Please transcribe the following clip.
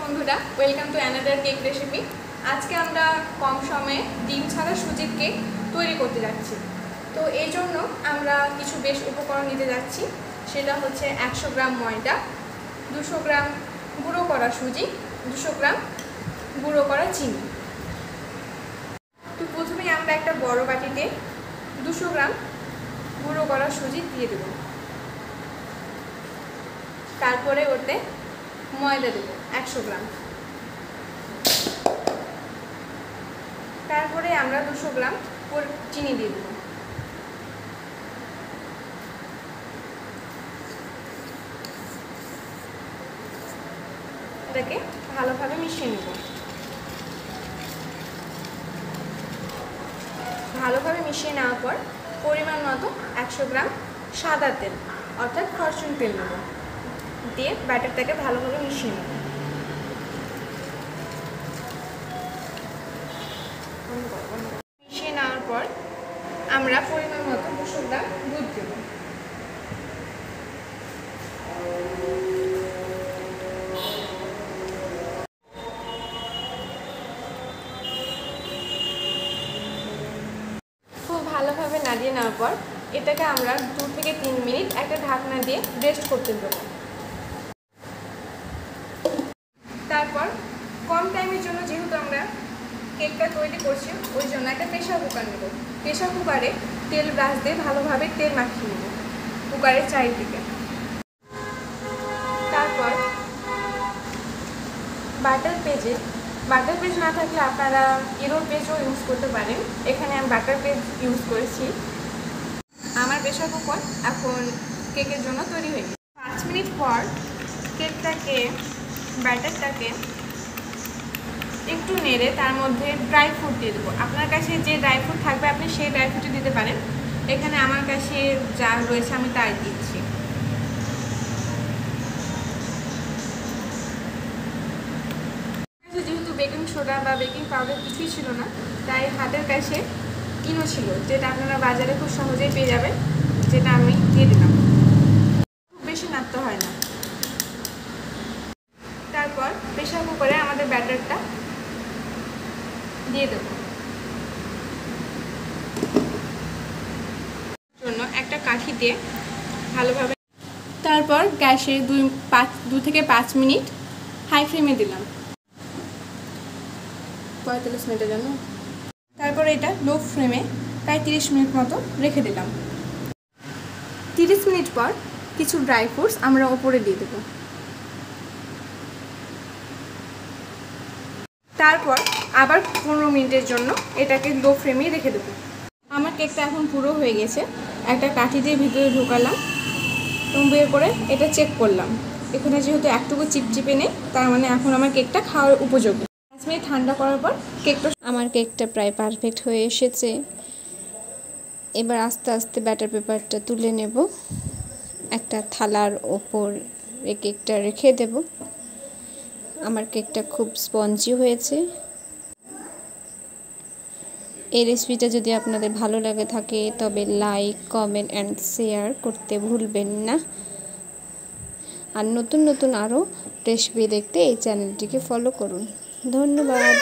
বন্ধুরা, welcome to another cake recipe. আজকে আমরা কম সময়ে ডিম ছাড়া সুজির কেক তৈরি করতে যাচ্ছি। তো এই জন্য আমরা কিছু বেশ উপকরণ নিতে যাচ্ছি। সেটা হচ্ছে 100 গ্রাম ময়দা, 200 গ্রাম গুঁড়ো করা সুজি, 200 গ্রাম গুঁড়ো করা চিনি। তো প্রথমেই আমরা একটা বড় বাটিতে 200 গ্রাম গুঁড়ো করা সুজি দিয়ে দেব। তারপরে ওতে ময়দা দেবো 100 গ্রাম। তারপরে আমরা 200 গ্রাম চিনি দিয়ে দেবো। এটাকে ভালোভাবে মিশিয়ে নেব। ভালোভাবে মিশিয়ে নেওয়ার পর পরিমাণ মতো 100 গ্রাম সাদা তেল অর্থাৎ ফরচুন তেল নেব, দিয়ে ব্যাটারটাকে ভালোভাবে মিশিয়ে নেব। মিশিয়ে নেওয়ার পর আমরা পরিমাণ মতো 200 গ্রাম দুধ দেব। খুব ভালোভাবে নাড়িয়ে নেওয়ার পর এটাকে আমরা 2 থেকে 3 মিনিট একটা ঢাকনা দিয়ে রেস্ট করতে দেবো। তারপর কম টাইমের জন্য, যেহেতু আমরা কেকটা তৈরি করছি, ওই জন্য একটা প্রেশার কুকার নেব। প্রেশার কুকারে তেল ব্রাশ দিয়ে ভালোভাবে তেল মাখিয়ে নেব কুকারের চারিদিকে। তারপর বাটার পেজ না থাকলে আপনারা ইরোর পেজও ইউজ করতে পারেন। এখানে আমি বাটার পেজ ইউজ করেছি। আমার প্রেশার কুকার এখন কেকের জন্য তৈরি হয়ে গেছে। 5 মিনিট পর ব্যাটারটাকে একটু নেড়ে তার মধ্যে ড্রাই ফ্রুট দিয়ে দেবো। আপনার কাছে যে ড্রাই ফ্রুট থাকবে আপনি সেই ড্রাই ফ্রুটই দিতে পারেন। এখানে আমার কাছে যা রয়েছে আমি তাই দিচ্ছি। যেহেতু বেকিং সোডা বা বেকিং পাউডার কিছুই ছিল না, তাই হাতের কাছে ইনো ছিল, যেটা আপনারা বাজারে খুব সহজেই পেয়ে যাবেন, যেটা আমি দিয়ে দিলাম। খুব বেশি নাড়তে হয় না। তারপর প্রেশার কুকারে আমাদের ব্যাটারটা দিয়ে দেবো। জন্য একটা কাঠি দিয়ে ভালোভাবে, তারপর গ্যাসে 2 থেকে 5 মিনিট হাই ফ্লেমে দিলাম 45 মিনিটের জন্য। তারপর এটা লো ফ্লেমে প্রায় 30 মিনিট মতো রেখে দিলাম। 30 মিনিট পর কিছু ড্রাই ফ্রুটস আমরা ওপরে দিয়ে দেবো। তারপর আবার 15 মিনিটের জন্য এটাকে লো ফ্লেমেই রেখে দেবো। আমার কেকটা এখন পুরো হয়ে গেছে। একটা কাঠি দিয়ে ভিতরে ঢোকালাম এবং বের করে এটা চেক করলাম। এখানে যেহেতু একটুকু চিপচিপে নেই, তার মানে এখন আমার কেকটা খাওয়ার উপযোগী। 5 মিনিট ঠান্ডা করার পর আমার কেকটা প্রায় পারফেক্ট হয়ে এসেছে। এবার আস্তে আস্তে ব্যাটার পেপারটা তুলে নেব, একটা থালার ওপর এই কেকটা রেখে দেব। আমার কেকটা খুব স্পঞ্জি হয়েছে। এই রেসিপিটা যদি আপনাদের ভালো লাগে থাকে তবে লাইক, কমেন্ট অ্যান্ড শেয়ার করতে ভুলবেন না। আর নতুন নতুন আরও রেসিপি দেখতে এই চ্যানেলটিকে ফলো করুন। ধন্যবাদ।